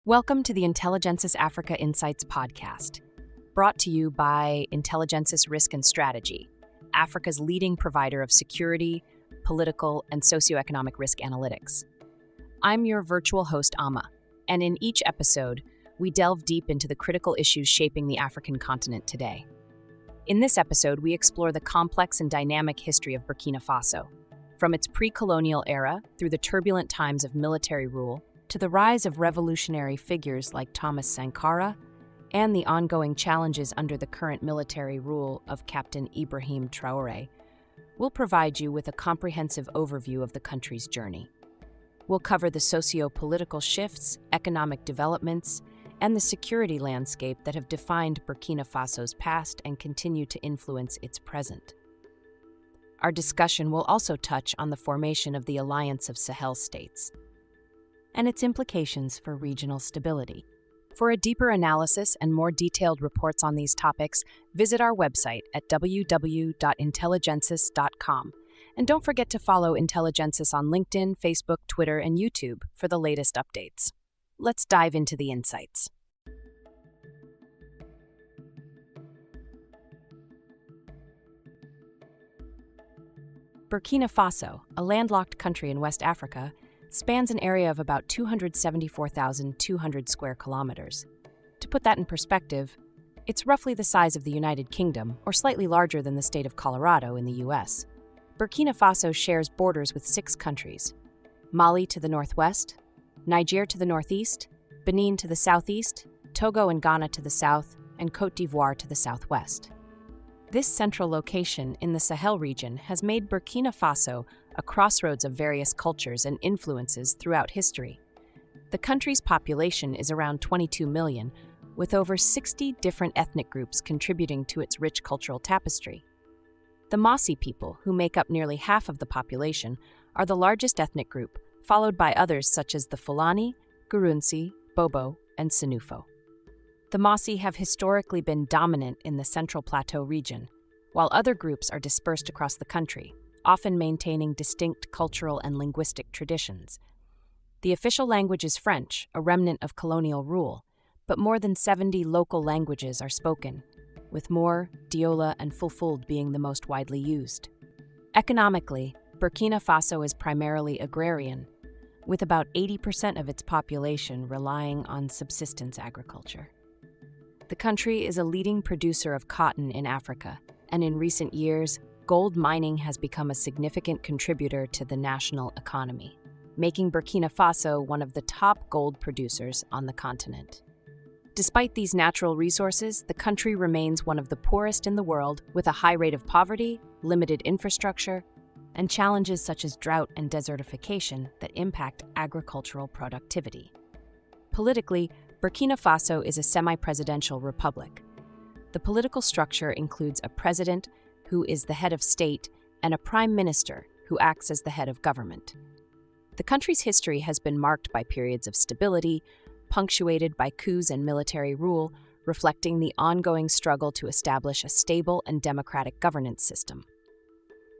Welcome to the Intelligensis Africa Insights podcast, brought to you by Intelligensis Risk and Strategy, Africa's leading provider of security, political, and socioeconomic risk analytics. I'm your virtual host, Amma, and in each episode, we delve deep into the critical issues shaping the African continent today. In this episode, we explore the complex and dynamic history of Burkina Faso, from its pre-colonial era through the turbulent times of military rule to the rise of revolutionary figures like Thomas Sankara and the ongoing challenges under the current military rule of Captain Ibrahim Traoré. We'll provide you with a comprehensive overview of the country's journey. We'll cover the socio-political shifts, economic developments, and the security landscape that have defined Burkina Faso's past and continue to influence its present. Our discussion will also touch on the formation of the Alliance of Sahel States and its implications for regional stability. For a deeper analysis and more detailed reports on these topics, visit our website at www.intelligensis.com. And don't forget to follow Intelligensis on LinkedIn, Facebook, Twitter, and YouTube for the latest updates. Let's dive into the insights. Burkina Faso, a landlocked country in West Africa, spans an area of about 274,200 square kilometers. To put that in perspective, it's roughly the size of the United Kingdom, or slightly larger than the state of Colorado in the US. Burkina Faso shares borders with 6 countries: Mali to the northwest, Niger to the northeast, Benin to the southeast, Togo and Ghana to the south, and Côte d'Ivoire to the southwest. This central location in the Sahel region has made Burkina Faso a crossroads of various cultures and influences throughout history. The country's population is around 22 million, with over 60 different ethnic groups contributing to its rich cultural tapestry. The Mossi people, who make up nearly half of the population, are the largest ethnic group, followed by others such as the Fulani, Gurunsi, Bobo, and Senufo. The Mossi have historically been dominant in the Central Plateau region, while other groups are dispersed across the country, often maintaining distinct cultural and linguistic traditions. The official language is French, a remnant of colonial rule, but more than 70 local languages are spoken, with Moor, Diola, and Fulfulde being the most widely used. Economically, Burkina Faso is primarily agrarian, with about 80% of its population relying on subsistence agriculture. The country is a leading producer of cotton in Africa, and in recent years, gold mining has become a significant contributor to the national economy, making Burkina Faso one of the top gold producers on the continent. Despite these natural resources, the country remains one of the poorest in the world, with a high rate of poverty, limited infrastructure, and challenges such as drought and desertification that impact agricultural productivity. Politically, Burkina Faso is a semi-presidential republic. The political structure includes a president, who is the head of state, and a prime minister, who acts as the head of government. The country's history has been marked by periods of stability, punctuated by coups and military rule, reflecting the ongoing struggle to establish a stable and democratic governance system.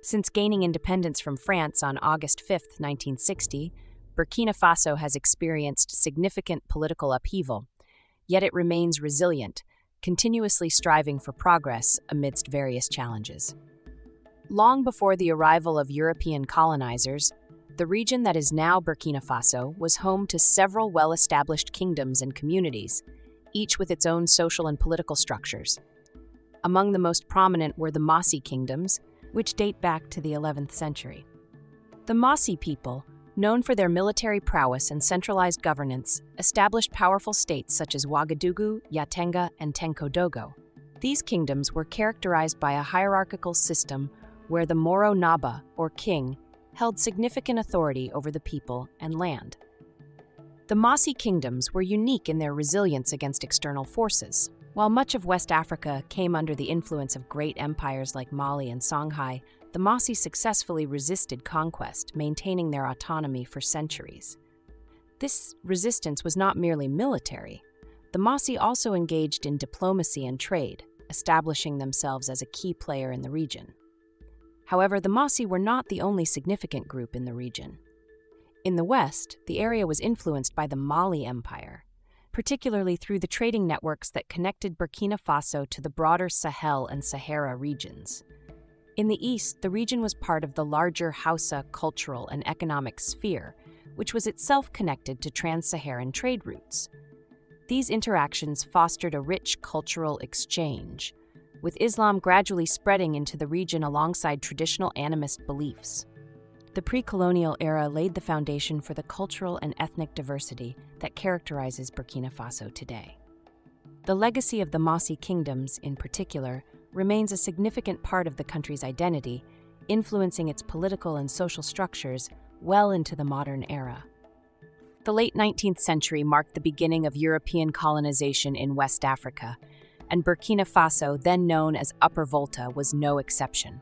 Since gaining independence from France on August 5, 1960, Burkina Faso has experienced significant political upheaval, yet it remains resilient, continuously striving for progress amidst various challenges. Long before the arrival of European colonizers, the region that is now Burkina Faso was home to several well-established kingdoms and communities, each with its own social and political structures. Among the most prominent were the Mossi kingdoms, which date back to the 11th century. The Mossi people, known for their military prowess and centralized governance, established powerful states such as Ouagadougou, Yatenga, and Tenkodogo. These kingdoms were characterized by a hierarchical system where the Moro Naba, or king, held significant authority over the people and land. The Mossi kingdoms were unique in their resilience against external forces. While much of West Africa came under the influence of great empires like Mali and Songhai, the Mossi successfully resisted conquest, maintaining their autonomy for centuries. This resistance was not merely military. The Mossi also engaged in diplomacy and trade, establishing themselves as a key player in the region. However, the Mossi were not the only significant group in the region. In the west, the area was influenced by the Mali Empire. particularly through the trading networks that connected Burkina Faso to the broader Sahel and Sahara regions. In the east, the region was part of the larger Hausa cultural and economic sphere, which was itself connected to trans-Saharan trade routes. These interactions fostered a rich cultural exchange, with Islam gradually spreading into the region alongside traditional animist beliefs. The pre-colonial era laid the foundation for the cultural and ethnic diversity that characterizes Burkina Faso today. The legacy of the Mossi kingdoms, in particular, remains a significant part of the country's identity, influencing its political and social structures well into the modern era. The late 19th century marked the beginning of European colonization in West Africa, and Burkina Faso, then known as Upper Volta, was no exception.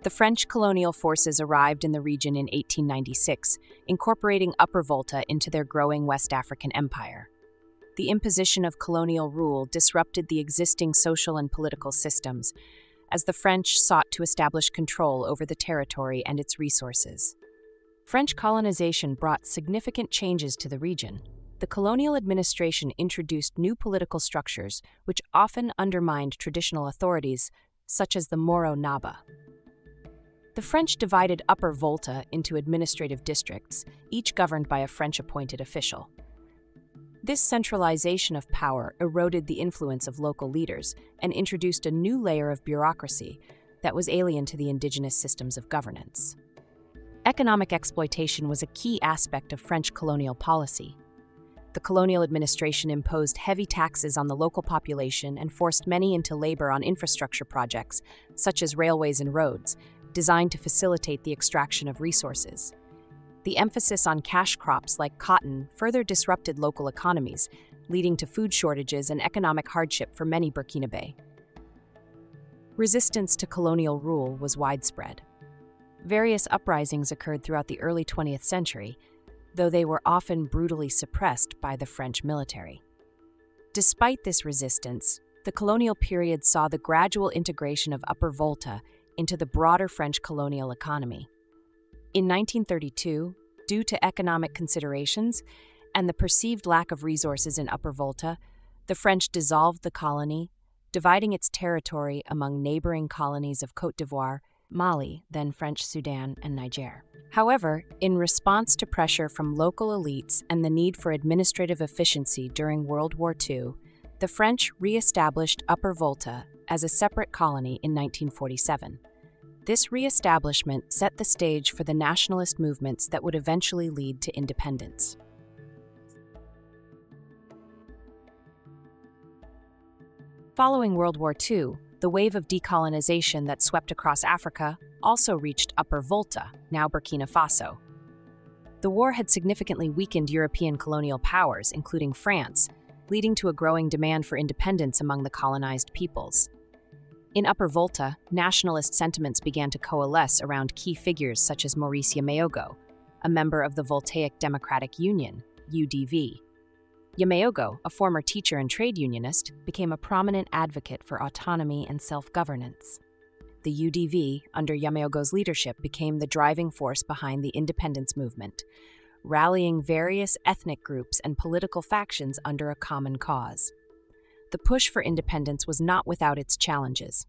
The French colonial forces arrived in the region in 1896, incorporating Upper Volta into their growing West African empire. The imposition of colonial rule disrupted the existing social and political systems, as the French sought to establish control over the territory and its resources. French colonization brought significant changes to the region. The colonial administration introduced new political structures, which often undermined traditional authorities, such as the Moro Naba. The French divided Upper Volta into administrative districts, each governed by a French-appointed official. This centralization of power eroded the influence of local leaders and introduced a new layer of bureaucracy that was alien to the indigenous systems of governance. Economic exploitation was a key aspect of French colonial policy. The colonial administration imposed heavy taxes on the local population and forced many into labor on infrastructure projects, such as railways and roads, designed to facilitate the extraction of resources. The emphasis on cash crops like cotton further disrupted local economies, leading to food shortages and economic hardship for many Burkinabe. Resistance to colonial rule was widespread. Various uprisings occurred throughout the early 20th century, though they were often brutally suppressed by the French military. Despite this resistance, the colonial period saw the gradual integration of Upper Volta into the broader French colonial economy. In 1932, due to economic considerations and the perceived lack of resources in Upper Volta, the French dissolved the colony, dividing its territory among neighboring colonies of Côte d'Ivoire, Mali, then French Sudan, and Niger. However, in response to pressure from local elites and the need for administrative efficiency during World War II, the French re-established Upper Volta as a separate colony in 1947. This re-establishment set the stage for the nationalist movements that would eventually lead to independence. Following World War II, the wave of decolonization that swept across Africa also reached Upper Volta, now Burkina Faso. The war had significantly weakened European colonial powers, including France, leading to a growing demand for independence among the colonized peoples. In Upper Volta, nationalist sentiments began to coalesce around key figures such as Maurice Yameogo, a member of the Voltaic Democratic Union, UDV. Yameogo, a former teacher and trade unionist, became a prominent advocate for autonomy and self-governance. The UDV, under Yameogo's leadership, became the driving force behind the independence movement, rallying various ethnic groups and political factions under a common cause. The push for independence was not without its challenges.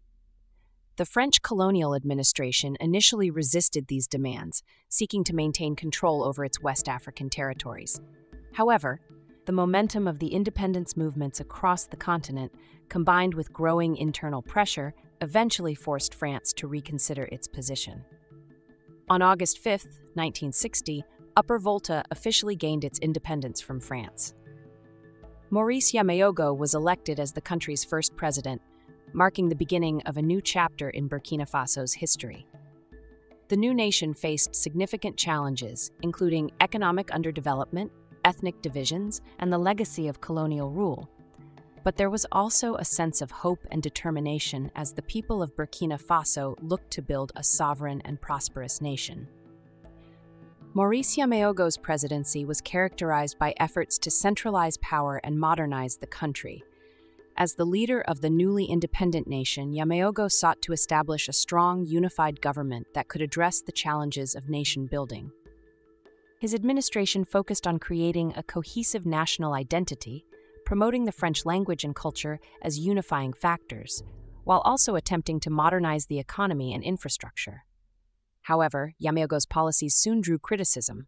The French colonial administration initially resisted these demands, seeking to maintain control over its West African territories. However, the momentum of the independence movements across the continent, combined with growing internal pressure, eventually forced France to reconsider its position. On August 5, 1960, Upper Volta officially gained its independence from France. Maurice Yameogo was elected as the country's first president, marking the beginning of a new chapter in Burkina Faso's history. The new nation faced significant challenges, including economic underdevelopment, ethnic divisions, and the legacy of colonial rule. But there was also a sense of hope and determination as the people of Burkina Faso looked to build a sovereign and prosperous nation. Maurice Yameogo's presidency was characterized by efforts to centralize power and modernize the country. As the leader of the newly independent nation, Yameogo sought to establish a strong, unified government that could address the challenges of nation building. His administration focused on creating a cohesive national identity, promoting the French language and culture as unifying factors, while also attempting to modernize the economy and infrastructure. However, Yameogo's policies soon drew criticism.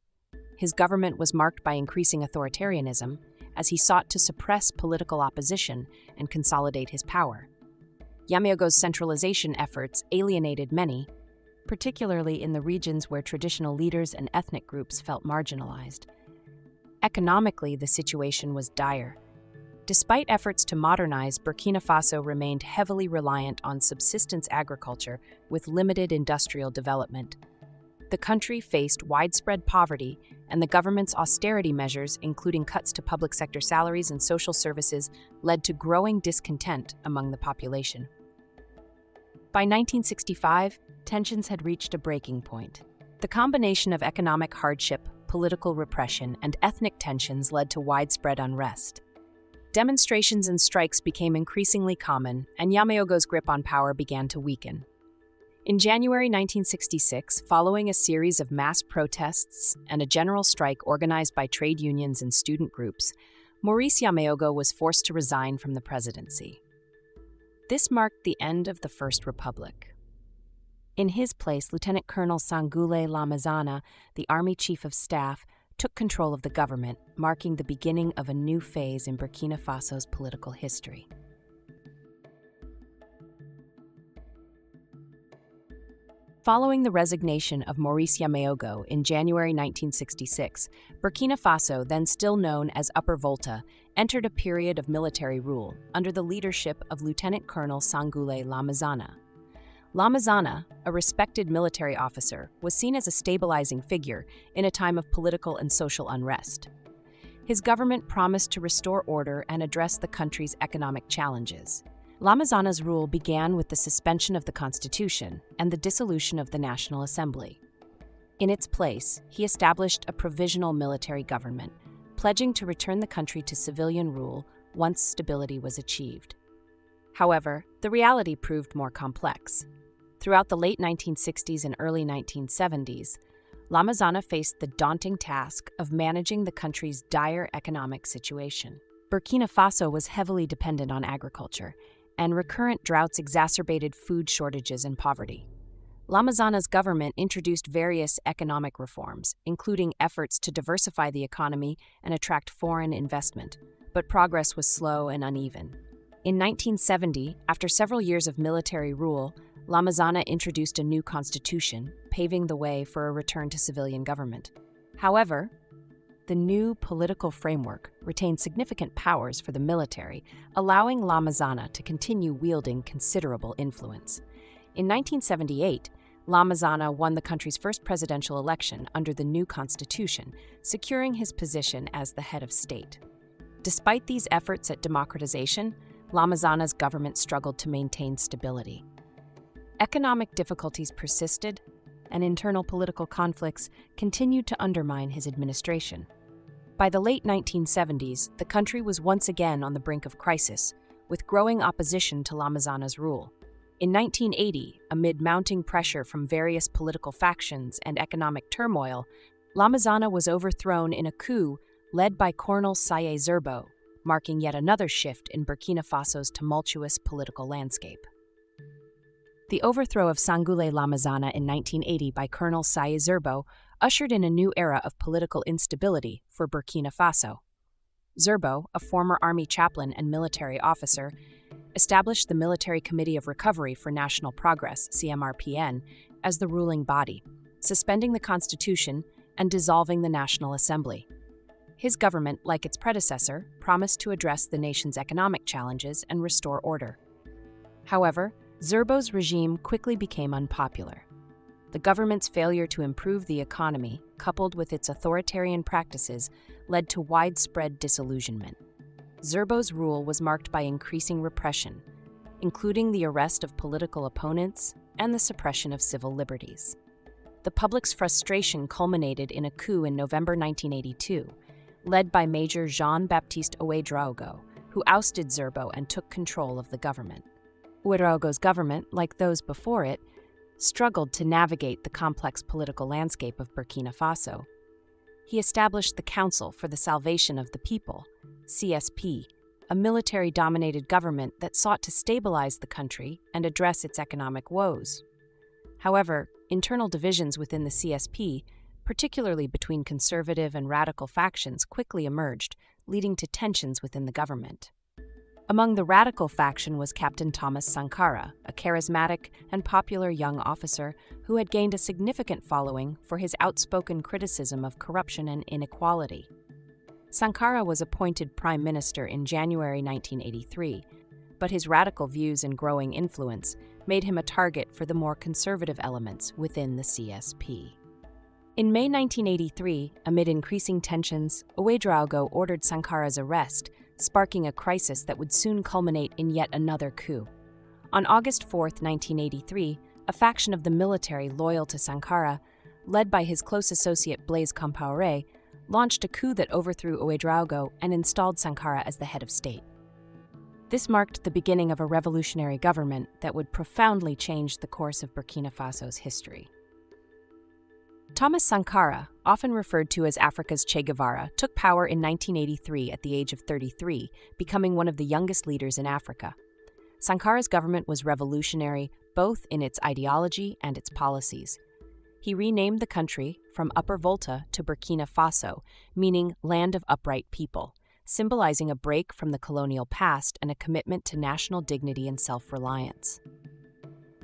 His government was marked by increasing authoritarianism, as he sought to suppress political opposition and consolidate his power. Yameogo's centralization efforts alienated many, particularly in the regions where traditional leaders and ethnic groups felt marginalized. Economically, the situation was dire. Despite efforts to modernize, Burkina Faso remained heavily reliant on subsistence agriculture with limited industrial development. The country faced widespread poverty, and the government's austerity measures, including cuts to public sector salaries and social services, led to growing discontent among the population. By 1965, tensions had reached a breaking point. The combination of economic hardship, political repression, and ethnic tensions led to widespread unrest. Demonstrations and strikes became increasingly common, and Yameogo's grip on power began to weaken. In January 1966, following a series of mass protests and a general strike organized by trade unions and student groups, Maurice Yameogo was forced to resign from the presidency. This marked the end of the First Republic. In his place, Lieutenant Colonel Sangoulé Lamazana, the Army Chief of Staff, took control of the government, marking the beginning of a new phase in Burkina Faso's political history. Following the resignation of Maurice Yameogo in January 1966, Burkina Faso, then still known as Upper Volta, entered a period of military rule under the leadership of Lieutenant Colonel Sangoulé Lamazana. Lamazana, a respected military officer, was seen as a stabilizing figure in a time of political and social unrest. His government promised to restore order and address the country's economic challenges. Lamazana's rule began with the suspension of the constitution and the dissolution of the National Assembly. In its place, he established a provisional military government, pledging to return the country to civilian rule once stability was achieved. However, the reality proved more complex. Throughout the late 1960s and early 1970s, Lamazana faced the daunting task of managing the country's dire economic situation. Burkina Faso was heavily dependent on agriculture, and recurrent droughts exacerbated food shortages and poverty. Lamazana's government introduced various economic reforms, including efforts to diversify the economy and attract foreign investment, but progress was slow and uneven. In 1970, after several years of military rule, Lamazana introduced a new constitution, paving the way for a return to civilian government. However, the new political framework retained significant powers for the military, allowing Lamazana to continue wielding considerable influence. In 1978, Lamazana won the country's first presidential election under the new constitution, securing his position as the head of state. Despite these efforts at democratization, Lamazana's government struggled to maintain stability. Economic difficulties persisted, and internal political conflicts continued to undermine his administration. By the late 1970s, the country was once again on the brink of crisis, with growing opposition to Lamazana's rule. In 1980, amid mounting pressure from various political factions and economic turmoil, Lamazana was overthrown in a coup led by Colonel Saye Zerbo, marking yet another shift in Burkina Faso's tumultuous political landscape. The overthrow of Sangoulé Lamazana in 1980 by Colonel Saye Zerbo ushered in a new era of political instability for Burkina Faso. Zerbo, a former army chaplain and military officer, established the Military Committee of Recovery for National Progress, CMRPN, as the ruling body, suspending the constitution and dissolving the National Assembly. His government, like its predecessor, promised to address the nation's economic challenges and restore order. However, Zerbo's regime quickly became unpopular. The government's failure to improve the economy, coupled with its authoritarian practices, led to widespread disillusionment. Zerbo's rule was marked by increasing repression, including the arrest of political opponents and the suppression of civil liberties. The public's frustration culminated in a coup in November 1982, led by Major Jean-Baptiste Ouédraogo, who ousted Zerbo and took control of the government. Ouédraogo's government, like those before it, struggled to navigate the complex political landscape of Burkina Faso. He established the Council for the Salvation of the People, CSP, a military-dominated government that sought to stabilize the country and address its economic woes. However, internal divisions within the CSP, particularly between conservative and radical factions, quickly emerged, leading to tensions within the government. Among the radical faction was Captain Thomas Sankara, a charismatic and popular young officer who had gained a significant following for his outspoken criticism of corruption and inequality. Sankara was appointed prime minister in January 1983, but his radical views and growing influence made him a target for the more conservative elements within the CSP. In May 1983, amid increasing tensions, Ouédraogo ordered Sankara's arrest, sparking a crisis that would soon culminate in yet another coup. On August 4, 1983, a faction of the military loyal to Sankara, led by his close associate Blaise Compaoré, launched a coup that overthrew Ouédraogo and installed Sankara as the head of state. This marked the beginning of a revolutionary government that would profoundly change the course of Burkina Faso's history. Thomas Sankara, often referred to as Africa's Che Guevara, took power in 1983 at the age of 33, becoming one of the youngest leaders in Africa. Sankara's government was revolutionary both in its ideology and its policies. He renamed the country from Upper Volta to Burkina Faso, meaning Land of Upright People, symbolizing a break from the colonial past and a commitment to national dignity and self-reliance.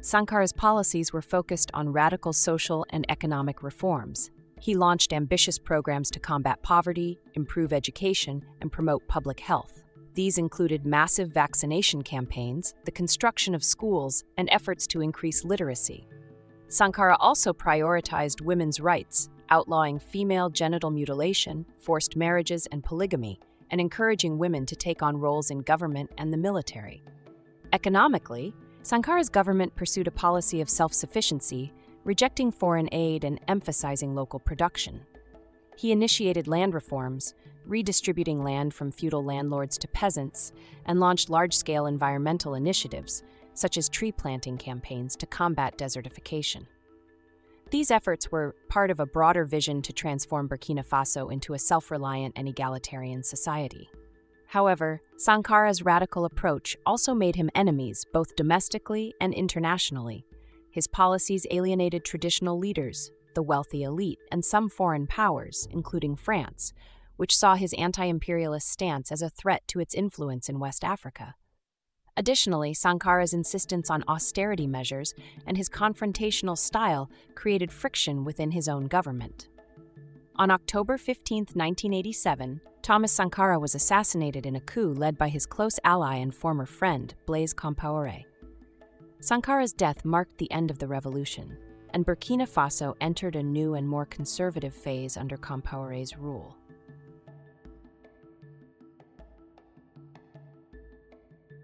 Sankara's policies were focused on radical social and economic reforms. He launched ambitious programs to combat poverty, improve education, and promote public health. These included massive vaccination campaigns, the construction of schools, and efforts to increase literacy. Sankara also prioritized women's rights, outlawing female genital mutilation, forced marriages, and polygamy, and encouraging women to take on roles in government and the military. Economically, Sankara's government pursued a policy of self-sufficiency, rejecting foreign aid and emphasizing local production. He initiated land reforms, redistributing land from feudal landlords to peasants, and launched large-scale environmental initiatives, such as tree planting campaigns to combat desertification. These efforts were part of a broader vision to transform Burkina Faso into a self-reliant and egalitarian society. However, Sankara's radical approach also made him enemies both domestically and internationally. His policies alienated traditional leaders, the wealthy elite, and some foreign powers, including France, which saw his anti-imperialist stance as a threat to its influence in West Africa. Additionally, Sankara's insistence on austerity measures and his confrontational style created friction within his own government. On October 15, 1987, Thomas Sankara was assassinated in a coup led by his close ally and former friend, Blaise Compaoré. Sankara's death marked the end of the revolution, and Burkina Faso entered a new and more conservative phase under Compaoré's rule.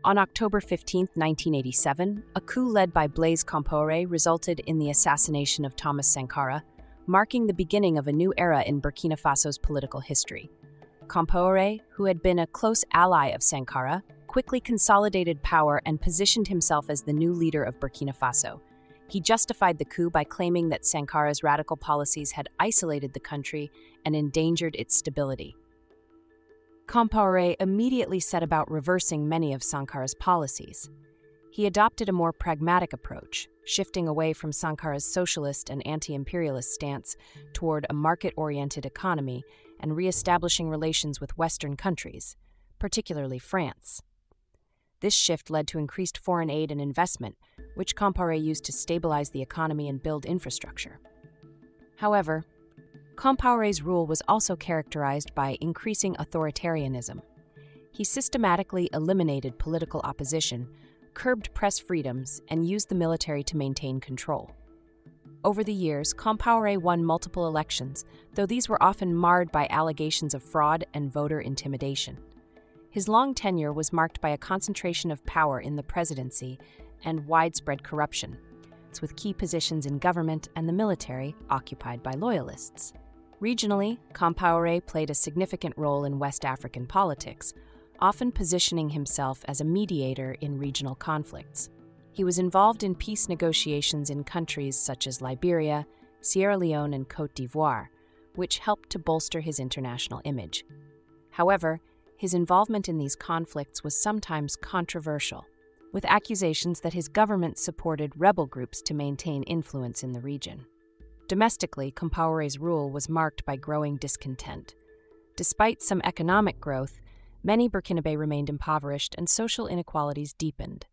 On October 15, 1987, a coup led by Blaise Compaoré resulted in the assassination of Thomas Sankara, marking the beginning of a new era in Burkina Faso's political history. Compaoré, who had been a close ally of Sankara, quickly consolidated power and positioned himself as the new leader of Burkina Faso. He justified the coup by claiming that Sankara's radical policies had isolated the country and endangered its stability. Compaoré immediately set about reversing many of Sankara's policies. He adopted a more pragmatic approach, shifting away from Sankara's socialist and anti-imperialist stance toward a market-oriented economy and re-establishing relations with Western countries, particularly France. This shift led to increased foreign aid and investment, which Compaoré used to stabilize the economy and build infrastructure. However, Compaoré's rule was also characterized by increasing authoritarianism. He systematically eliminated political opposition, curbed press freedoms, and used the military to maintain control. Over the years, Compaoré won multiple elections, though these were often marred by allegations of fraud and voter intimidation. His long tenure was marked by a concentration of power in the presidency and widespread corruption, with key positions in government and the military occupied by loyalists. Regionally, Compaoré played a significant role in West African politics, often positioning himself as a mediator in regional conflicts. He was involved in peace negotiations in countries such as Liberia, Sierra Leone, and Côte d'Ivoire, which helped to bolster his international image. However, his involvement in these conflicts was sometimes controversial, with accusations that his government supported rebel groups to maintain influence in the region. Domestically, Compaoré's rule was marked by growing discontent. Despite some economic growth, many Burkinabe remained impoverished and social inequalities deepened.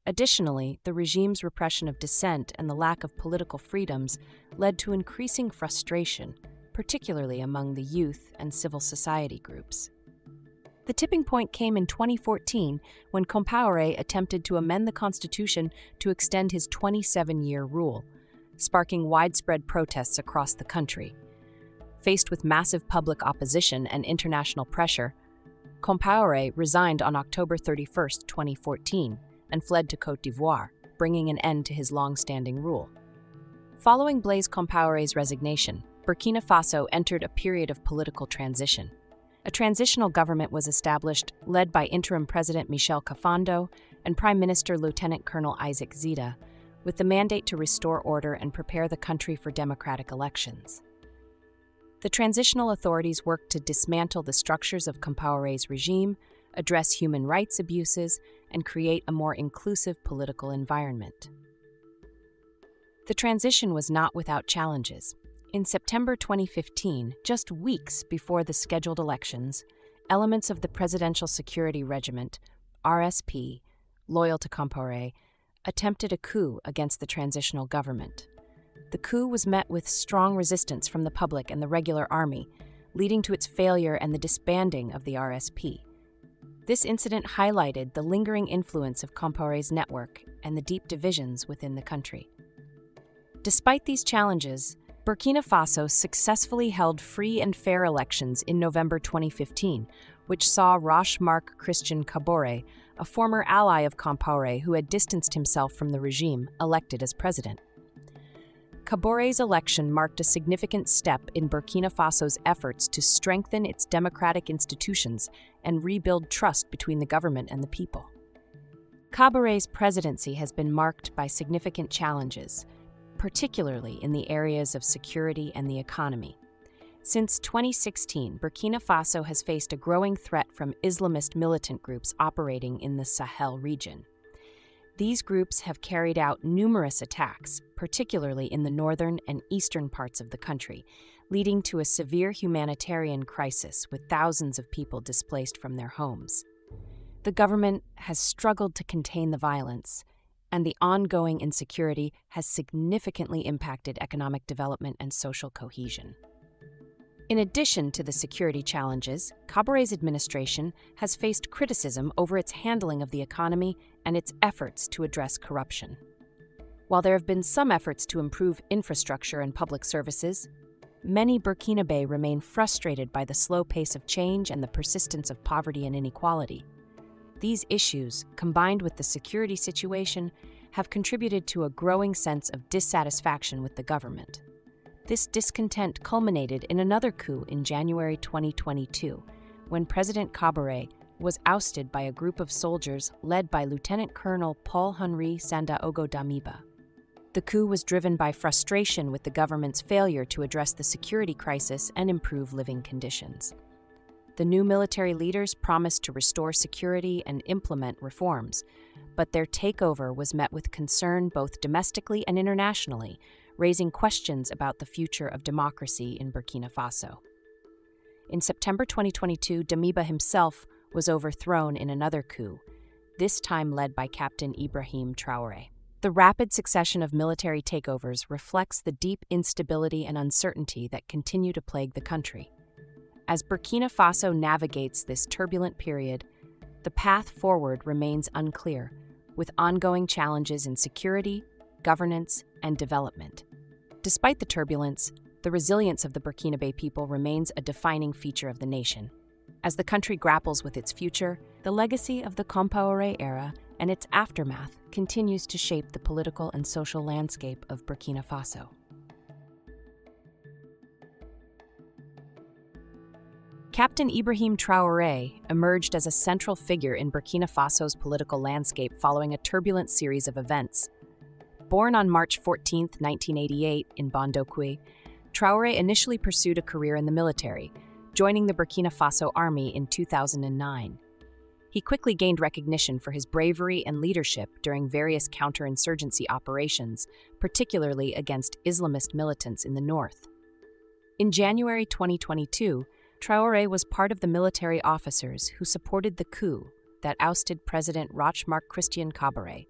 Additionally, the regime's repression of dissent and the lack of political freedoms led to increasing frustration, particularly among the youth and civil society groups. The tipping point came in 2014 when Compaoré attempted to amend the constitution to extend his 27-year rule, sparking widespread protests across the country. Faced with massive public opposition and international pressure, Compaoré resigned on October 31, 2014, and fled to Côte d'Ivoire, bringing an end to his long-standing rule. Following Blaise Compaoré's resignation, Burkina Faso entered a period of political transition. A transitional government was established, led by interim President Michel Kafando and Prime Minister Lieutenant Colonel Isaac Zida, with the mandate to restore order and prepare the country for democratic elections. The transitional authorities worked to dismantle the structures of Compaoré's regime, address human rights abuses, and create a more inclusive political environment. The transition was not without challenges. In September 2015, just weeks before the scheduled elections, elements of the Presidential Security Regiment, RSP, loyal to Compaoré, attempted a coup against the transitional government. The coup was met with strong resistance from the public and the regular army, leading to its failure and the disbanding of the RSP. This incident highlighted the lingering influence of Compaoré's network and the deep divisions within the country. Despite these challenges, Burkina Faso successfully held free and fair elections in November 2015, which saw Roch-Marc Christian Kabore, a former ally of Compaoré who had distanced himself from the regime, elected as president. Kabore's election marked a significant step in Burkina Faso's efforts to strengthen its democratic institutions and rebuild trust between the government and the people. Kabore's presidency has been marked by significant challenges, particularly in the areas of security and the economy. Since 2016, Burkina Faso has faced a growing threat from Islamist militant groups operating in the Sahel region. These groups have carried out numerous attacks, particularly in the northern and eastern parts of the country, leading to a severe humanitarian crisis with thousands of people displaced from their homes. The government has struggled to contain the violence, and the ongoing insecurity has significantly impacted economic development and social cohesion. In addition to the security challenges, Kabore's administration has faced criticism over its handling of the economy and its efforts to address corruption. While there have been some efforts to improve infrastructure and public services, many Burkinabe remain frustrated by the slow pace of change and the persistence of poverty and inequality. These issues, combined with the security situation, have contributed to a growing sense of dissatisfaction with the government. This discontent culminated in another coup in January 2022, when President Kabore was ousted by a group of soldiers led by Lieutenant Colonel Paul-Henri Sandaogo Damiba. The coup was driven by frustration with the government's failure to address the security crisis and improve living conditions. The new military leaders promised to restore security and implement reforms, but their takeover was met with concern both domestically and internationally, raising questions about the future of democracy in Burkina Faso. In September 2022, Damiba himself was overthrown in another coup, this time led by Captain Ibrahim Traoré. The rapid succession of military takeovers reflects the deep instability and uncertainty that continue to plague the country. As Burkina Faso navigates this turbulent period, the path forward remains unclear, with ongoing challenges in security, governance, and development. Despite the turbulence, the resilience of the Burkinabe people remains a defining feature of the nation. As the country grapples with its future, the legacy of the Compaoré era and its aftermath continues to shape the political and social landscape of Burkina Faso. Captain Ibrahim Traoré emerged as a central figure in Burkina Faso's political landscape following a turbulent series of events. Born on March 14, 1988, in Bondokwe, Traoré initially pursued a career in the military, joining the Burkina Faso army in 2009. He quickly gained recognition for his bravery and leadership during various counterinsurgency operations, particularly against Islamist militants in the north. In January 2022, Traoré was part of the military officers who supported the coup that ousted President Roch-Marc Christian Kabore,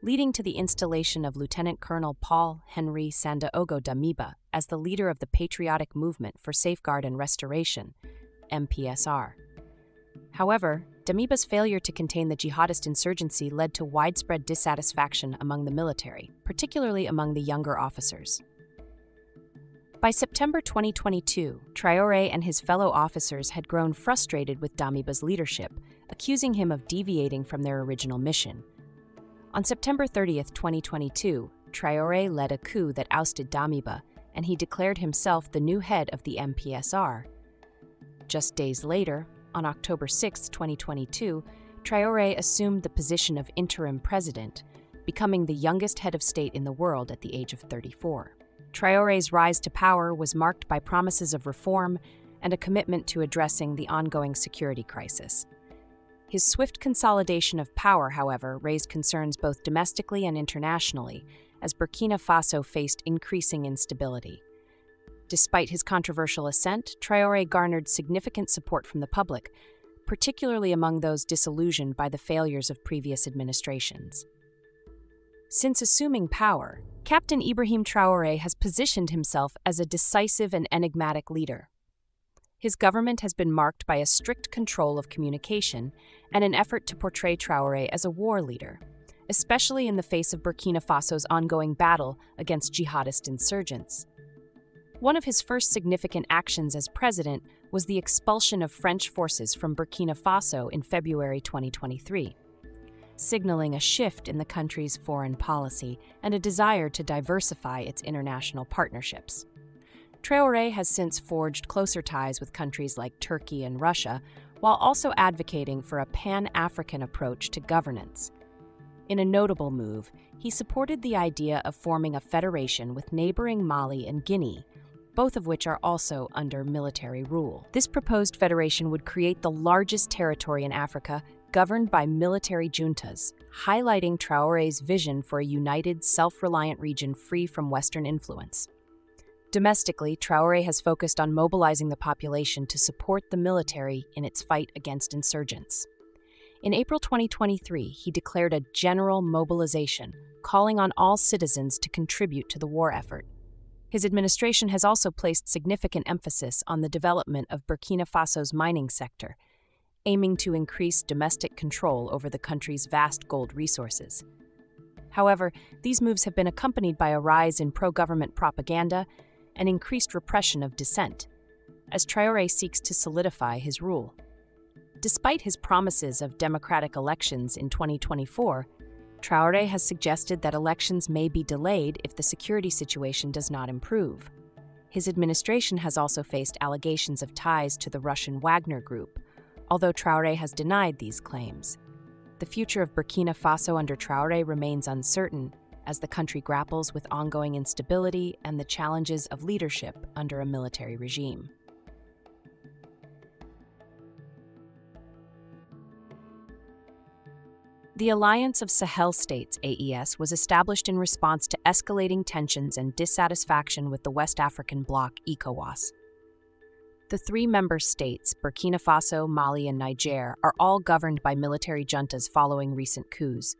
leading to the installation of Lieutenant Colonel Paul-Henri Sandaogo Damiba as the leader of the Patriotic Movement for Safeguard and Restoration, MPSR. However, Damiba's failure to contain the jihadist insurgency led to widespread dissatisfaction among the military, particularly among the younger officers. By September 2022, Traoré and his fellow officers had grown frustrated with Damiba's leadership, accusing him of deviating from their original mission. On September 30, 2022, Traoré led a coup that ousted Damiba, and he declared himself the new head of the MPSR. Just days later, on October 6, 2022, Traoré assumed the position of interim president, becoming the youngest head of state in the world at the age of 34. Traoré's rise to power was marked by promises of reform and a commitment to addressing the ongoing security crisis. His swift consolidation of power, however, raised concerns both domestically and internationally, as Burkina Faso faced increasing instability. Despite his controversial ascent, Traoré garnered significant support from the public, particularly among those disillusioned by the failures of previous administrations. Since assuming power, Captain Ibrahim Traoré has positioned himself as a decisive and enigmatic leader. His government has been marked by a strict control of communication and an effort to portray Traoré as a war leader, especially in the face of Burkina Faso's ongoing battle against jihadist insurgents. One of his first significant actions as president was the expulsion of French forces from Burkina Faso in February 2023, signaling a shift in the country's foreign policy and a desire to diversify its international partnerships. Traoré has since forged closer ties with countries like Turkey and Russia, while also advocating for a pan-African approach to governance. In a notable move, he supported the idea of forming a federation with neighboring Mali and Guinea, both of which are also under military rule. This proposed federation would create the largest territory in Africa governed by military juntas, highlighting Traoré's vision for a united, self-reliant region free from Western influence. Domestically, Traoré has focused on mobilizing the population to support the military in its fight against insurgents. In April 2023, he declared a general mobilization, calling on all citizens to contribute to the war effort. His administration has also placed significant emphasis on the development of Burkina Faso's mining sector, aiming to increase domestic control over the country's vast gold resources. However, these moves have been accompanied by a rise in pro-government propaganda and increased repression of dissent, as Traoré seeks to solidify his rule. Despite his promises of democratic elections in 2024, Traoré has suggested that elections may be delayed if the security situation does not improve. His administration has also faced allegations of ties to the Russian Wagner Group, although Traoré has denied these claims. The future of Burkina Faso under Traoré remains uncertain as the country grapples with ongoing instability and the challenges of leadership under a military regime. The Alliance of Sahel States, AES, was established in response to escalating tensions and dissatisfaction with the West African bloc, ECOWAS. The three member states, Burkina Faso, Mali, and Niger, are all governed by military juntas following recent coups.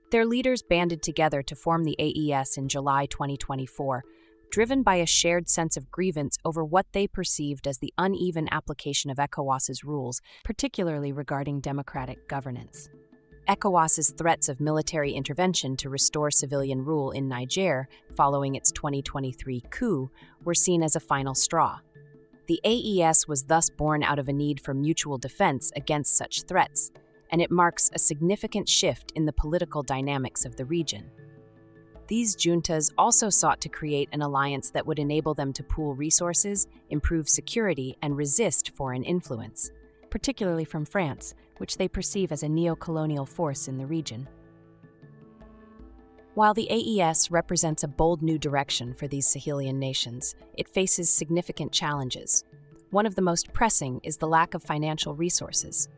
Their leaders banded together to form the AES in July 2024, driven by a shared sense of grievance over what they perceived as the uneven application of ECOWAS's rules, particularly regarding democratic governance. ECOWAS's threats of military intervention to restore civilian rule in Niger following its 2023 coup were seen as a final straw. The AES was thus born out of a need for mutual defense against such threats, and it marks a significant shift in the political dynamics of the region. These juntas also sought to create an alliance that would enable them to pool resources, improve security, and resist foreign influence, particularly from France, which they perceive as a neo-colonial force in the region. While the AES represents a bold new direction for these Sahelian nations, it faces significant challenges. One of the most pressing is the lack of financial resources.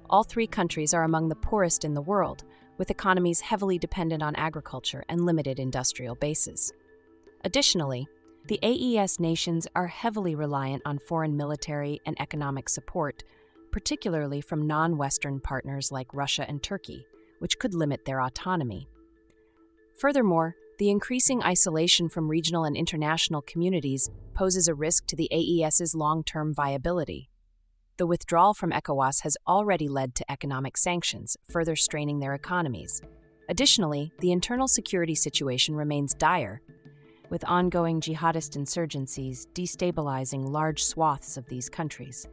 All three countries are among the poorest in the world, with economies heavily dependent on agriculture and limited industrial bases. Additionally, the AES nations are heavily reliant on foreign military and economic support, particularly from non-Western partners like Russia and Turkey, which could limit their autonomy. Furthermore, the increasing isolation from regional and international communities poses a risk to the AES's long-term viability. The withdrawal from ECOWAS has already led to economic sanctions, further straining their economies. Additionally, the internal security situation remains dire, with ongoing jihadist insurgencies destabilizing large swaths of these countries.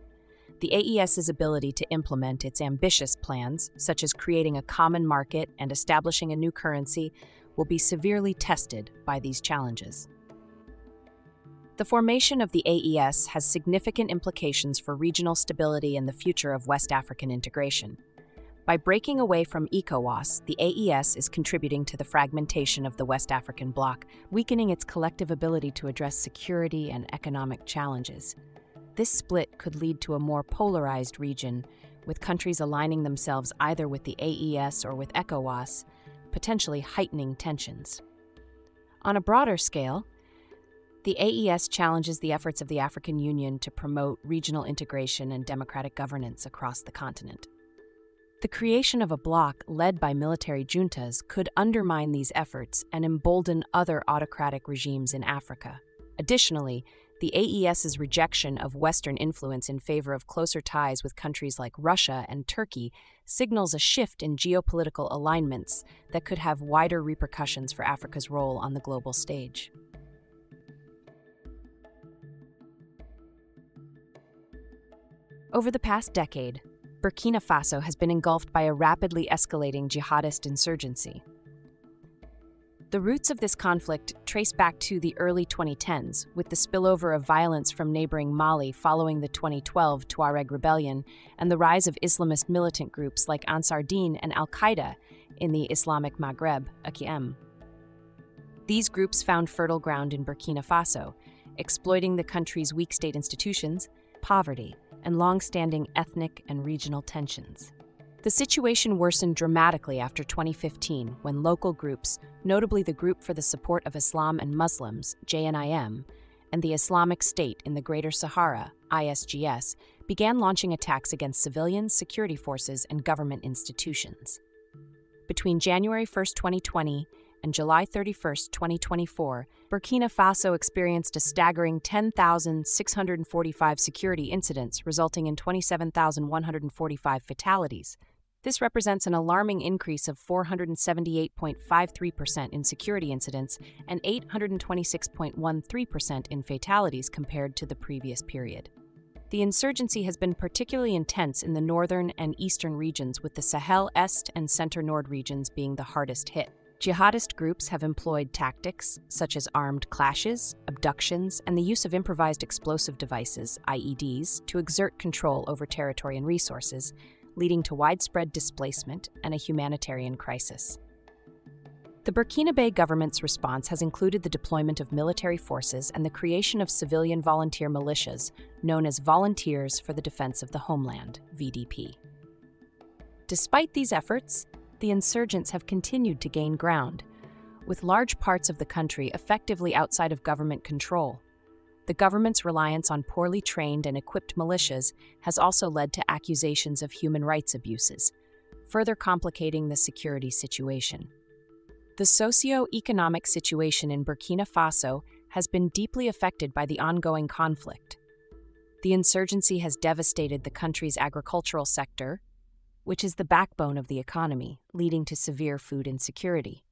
The AES's ability to implement its ambitious plans, such as creating a common market and establishing a new currency, will be severely tested by these challenges. The formation of the AES has significant implications for regional stability and the future of West African integration. By breaking away from ECOWAS, the AES is contributing to the fragmentation of the West African bloc, weakening its collective ability to address security and economic challenges. This split could lead to a more polarized region, with countries aligning themselves either with the AES or with ECOWAS, potentially heightening tensions. On a broader scale, the AES challenges the efforts of the African Union to promote regional integration and democratic governance across the continent. The creation of a bloc led by military juntas could undermine these efforts and embolden other autocratic regimes in Africa. Additionally, the AES's rejection of Western influence in favor of closer ties with countries like Russia and Turkey signals a shift in geopolitical alignments that could have wider repercussions for Africa's role on the global stage. Over the past decade, Burkina Faso has been engulfed by a rapidly escalating jihadist insurgency. The roots of this conflict trace back to the early 2010s, with the spillover of violence from neighboring Mali following the 2012 Tuareg rebellion and the rise of Islamist militant groups like Ansar Dine and Al-Qaeda in the Islamic Maghreb, AQM. These groups found fertile ground in Burkina Faso, exploiting the country's weak state institutions, poverty, and long-standing ethnic and regional tensions. The situation worsened dramatically after 2015 when local groups, notably the Group for the Support of Islam and Muslims, JNIM, and the Islamic State in the Greater Sahara, ISGS, began launching attacks against civilians, security forces, and government institutions. Between January 1, 2020 and July 31, 2024, Burkina Faso experienced a staggering 10,645 security incidents, resulting in 27,145 fatalities. This represents an alarming increase of 478.53% in security incidents and 826.13% in fatalities compared to the previous period. The insurgency has been particularly intense in the northern and eastern regions, with the Sahel Est and Center-Nord regions being the hardest hit. Jihadist groups have employed tactics such as armed clashes, abductions, and the use of improvised explosive devices, IEDs, to exert control over territory and resources, leading to widespread displacement and a humanitarian crisis. The Burkinabe government's response has included the deployment of military forces and the creation of civilian volunteer militias known as Volunteers for the Defense of the Homeland, VDP. Despite these efforts, the insurgents have continued to gain ground, with large parts of the country effectively outside of government control. The government's reliance on poorly trained and equipped militias has also led to accusations of human rights abuses, further complicating the security situation. The socio-economic situation in Burkina Faso has been deeply affected by the ongoing conflict. The insurgency has devastated the country's agricultural sector, which is the backbone of the economy, leading to severe food insecurity.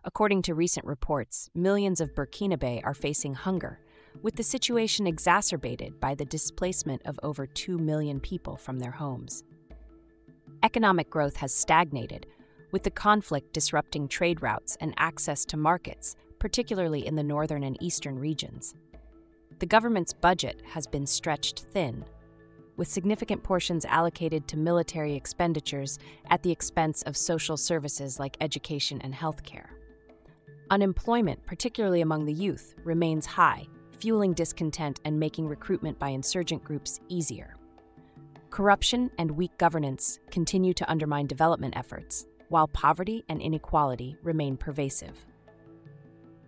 According to recent reports, millions of Burkinabe are facing hunger, with the situation exacerbated by the displacement of over 2 million people from their homes. Economic growth has stagnated, with the conflict disrupting trade routes and access to markets, particularly in the northern and eastern regions. The government's budget has been stretched thin, with significant portions allocated to military expenditures at the expense of social services like education and healthcare. Unemployment, particularly among the youth, remains high, fueling discontent and making recruitment by insurgent groups easier. Corruption and weak governance continue to undermine development efforts, while poverty and inequality remain pervasive.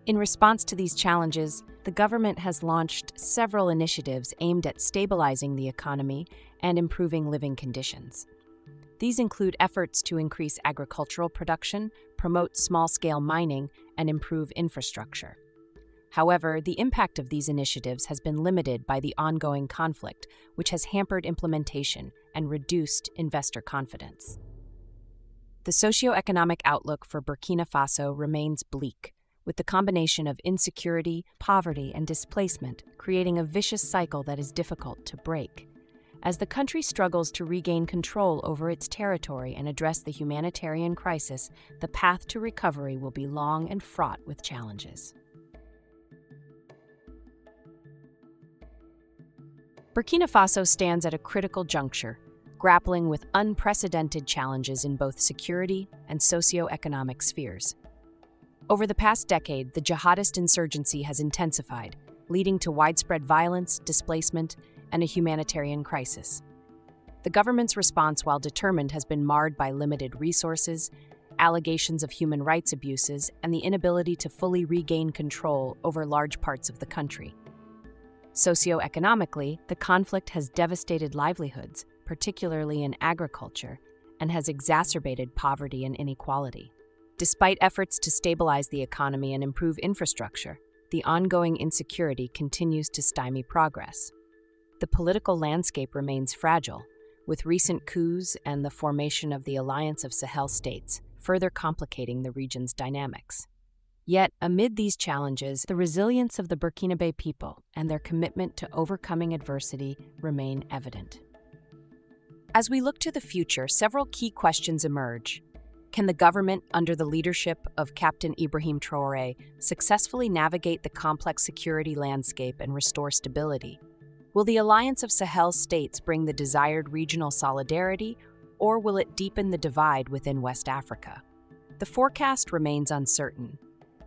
In response to these challenges, the government has launched several initiatives aimed at stabilizing the economy and improving living conditions. These include efforts to increase agricultural production, promote small-scale mining, and improve infrastructure. However, the impact of these initiatives has been limited by the ongoing conflict, which has hampered implementation and reduced investor confidence. The socio-economic outlook for Burkina Faso remains bleak, with the combination of insecurity, poverty, and displacement creating a vicious cycle that is difficult to break. As the country struggles to regain control over its territory and address the humanitarian crisis, the path to recovery will be long and fraught with challenges. Burkina Faso stands at a critical juncture, grappling with unprecedented challenges in both security and socio-economic spheres. Over the past decade, the jihadist insurgency has intensified, leading to widespread violence, displacement, and a humanitarian crisis. The government's response, while determined, has been marred by limited resources, allegations of human rights abuses, and the inability to fully regain control over large parts of the country. Socioeconomically, the conflict has devastated livelihoods, particularly in agriculture, and has exacerbated poverty and inequality. Despite efforts to stabilize the economy and improve infrastructure, the ongoing insecurity continues to stymie progress. The political landscape remains fragile, with recent coups and the formation of the Alliance of Sahel States further complicating the region's dynamics. Yet, amid these challenges, the resilience of the Burkinabe people and their commitment to overcoming adversity remain evident. As we look to the future, several key questions emerge. Can the government, under the leadership of Captain Ibrahim Traoré, successfully navigate the complex security landscape and restore stability? Will the Alliance of Sahel States bring the desired regional solidarity, or will it deepen the divide within West Africa? The forecast remains uncertain.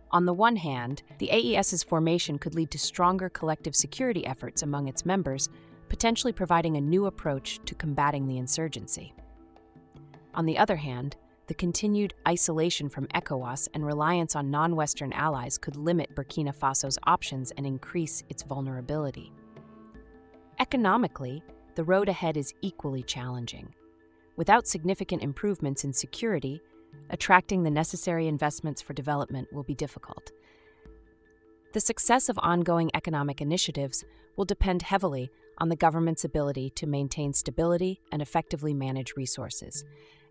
On the one hand, the AES's formation could lead to stronger collective security efforts among its members, potentially providing a new approach to combating the insurgency. On the other hand, the continued isolation from ECOWAS and reliance on non-Western allies could limit Burkina Faso's options and increase its vulnerability. Economically, the road ahead is equally challenging. Without significant improvements in security, attracting the necessary investments for development will be difficult. The success of ongoing economic initiatives will depend heavily on the government's ability to maintain stability and effectively manage resources.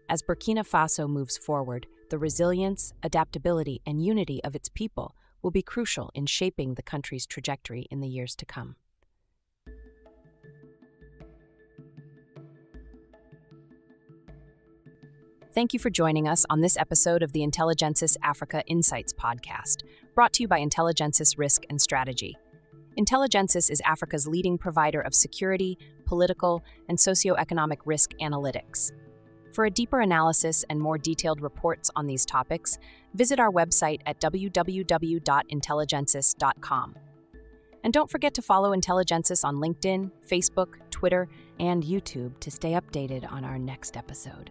As Burkina Faso moves forward, the resilience, adaptability, and unity of its people will be crucial in shaping the country's trajectory in the years to come. Thank you for joining us on this episode of the Intelligensis Africa Insights podcast, brought to you by Intelligensis Risk and Strategy. Intelligensis is Africa's leading provider of security, political, and socioeconomic risk analytics. For a deeper analysis and more detailed reports on these topics, visit our website at www.intelligensis.com. And don't forget to follow Intelligensis on LinkedIn, Facebook, Twitter, and YouTube to stay updated on our next episode.